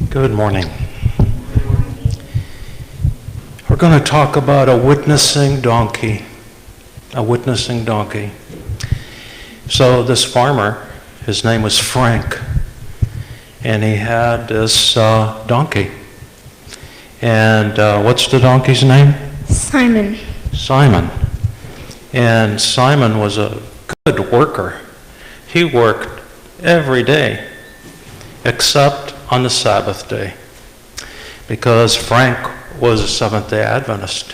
Good morning. We're going to talk about a witnessing donkey. A witnessing donkey. So this farmer, his name was Frank, and he had this donkey. And what's the donkey's name? Simon. Simon. And Simon was a good worker. He worked every day, except on the Sabbath day, because Frank was a Seventh-day Adventist,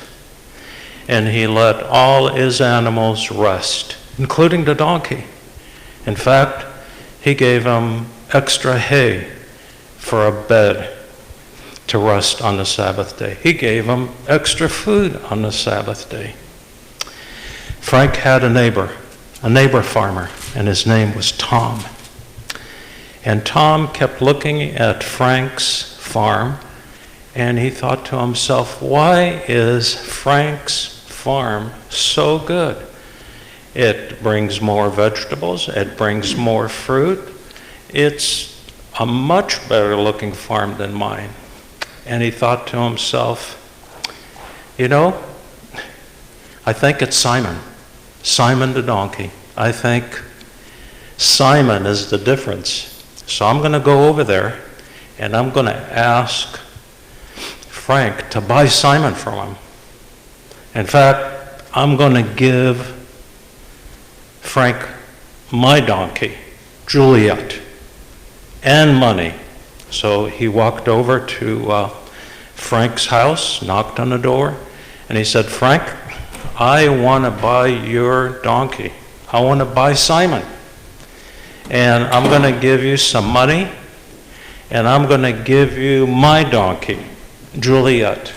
and he let all his animals rest, including the donkey. In fact, he gave him extra hay for a bed to rest on the Sabbath day. He gave him extra food on the Sabbath day. Frank had a neighbor farmer, and his name was Tom. And Tom kept looking at Frank's farm, and he thought to himself, why is Frank's farm so good? It brings more vegetables, it brings more fruit. It's a much better looking farm than mine. And he thought to himself, I think it's Simon the donkey. I think Simon is the difference. So I'm going to go over there and I'm going to ask Frank to buy Simon from him. In fact, I'm going to give Frank my donkey, Juliet, and money. So he walked over to Frank's house, knocked on the door, and he said, Frank, I want to buy your donkey. I want to buy Simon. And I'm going to give you some money, and I'm going to give you my donkey, Juliet.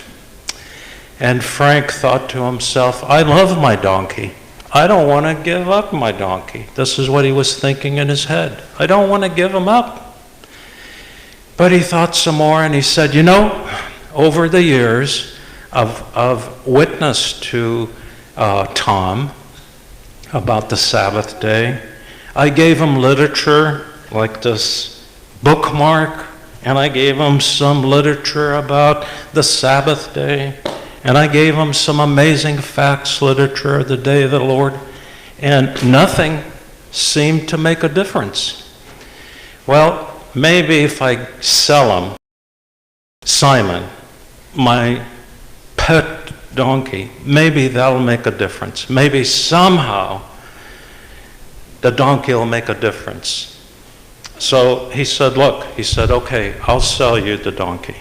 And Frank thought to himself, I love my donkey. I don't want to give up my donkey. This is what he was thinking in his head. I don't want to give him up. But he thought some more, and he said, over the years of witness to Tom about the Sabbath day, I gave him literature like this bookmark, and I gave him some literature about the Sabbath day, and I gave him some amazing facts literature of the day of the Lord, and nothing seemed to make a difference. Well, maybe if I sell him Simon, my pet donkey, maybe that'll make a difference. Maybe somehow the donkey will make a difference. So he said, okay, I'll sell you the donkey.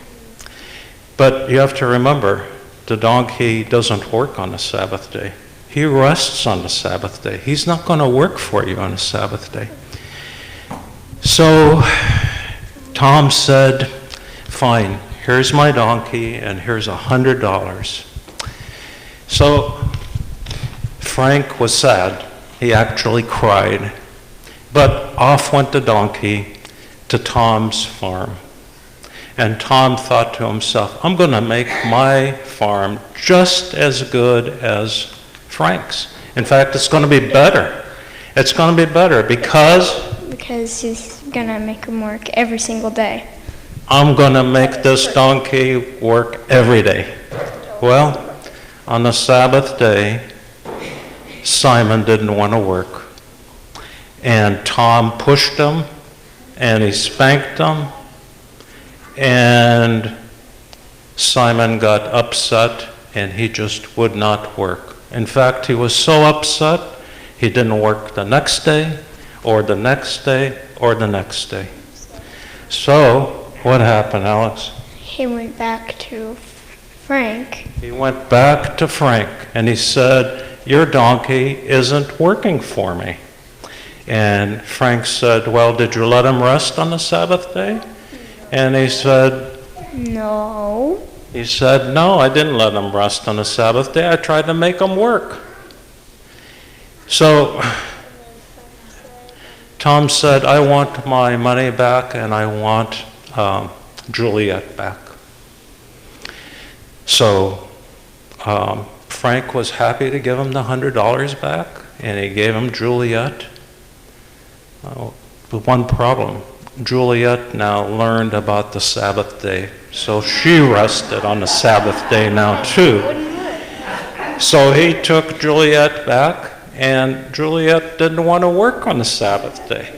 But you have to remember, the donkey doesn't work on the Sabbath day. He rests on the Sabbath day. He's not going to work for you on the Sabbath day. So Tom said, fine, here's my donkey, and here's $100. So Frank was sad. He actually cried. But off went the donkey to Tom's farm. And Tom thought to himself, I'm going to make my farm just as good as Frank's. In fact, it's going to be better. It's going to be better because he's going to make him work every single day. I'm going to make this donkey work every day. Well, on the Sabbath day, Simon didn't want to work. And Tom pushed him, and he spanked him, and Simon got upset, and he just would not work. In fact, he was so upset, he didn't work the next day, or the next day, or the next day. So, what happened, Alex? He went back to Frank. He went back to Frank, and he said, your donkey isn't working for me. And Frank said, well, did you let him rest on the Sabbath day? And he said, no. He said, no, I didn't let him rest on the Sabbath day. I tried to make him work. So Tom said, I want my money back, and I want Juliet back. So Frank was happy to give him the $100 back, and he gave him Juliet. But one problem, Juliet now learned about the Sabbath day. So she rested on the Sabbath day now too. So he took Juliet back, and Juliet didn't want to work on the Sabbath day.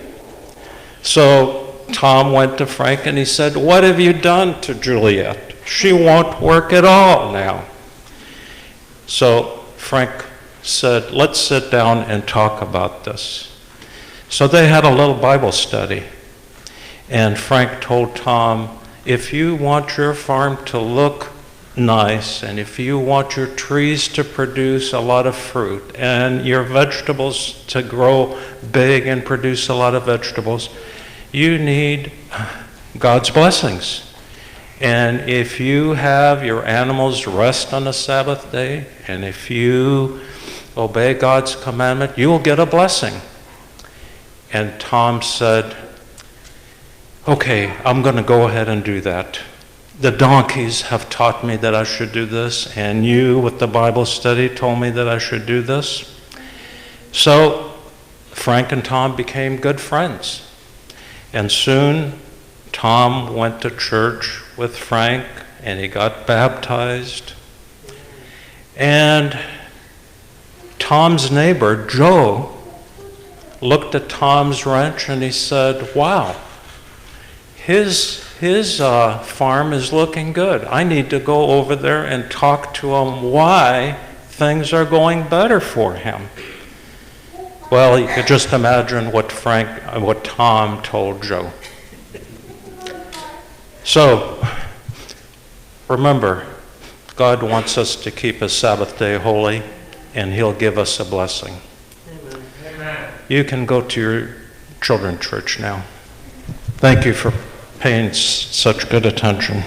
So Tom went to Frank and he said, "What have you done to Juliet? She won't work at all now." So Frank said, "Let's sit down and talk about this." So they had a little Bible study. And Frank told Tom, "If you want your farm to look nice, and if you want your trees to produce a lot of fruit, and your vegetables to grow big and produce a lot of vegetables, you need God's blessings. And if you have your animals rest on the Sabbath day, and if you obey God's commandment, you will get a blessing." And Tom said, "Okay, I'm going to go ahead and do that. The donkeys have taught me that I should do this, and you with the Bible study told me that I should do this." So Frank and Tom became good friends. And soon Tom went to church with Frank, and he got baptized. And Tom's neighbor, Joe, looked at Tom's ranch and he said, "Wow, his farm is looking good. I need to go over there and talk to him why things are going better for him." Well, you could just imagine what Tom told Joe. So, remember, God wants us to keep His Sabbath day holy, and He'll give us a blessing. Amen. You can go to your children's church now. Thank you for paying such good attention.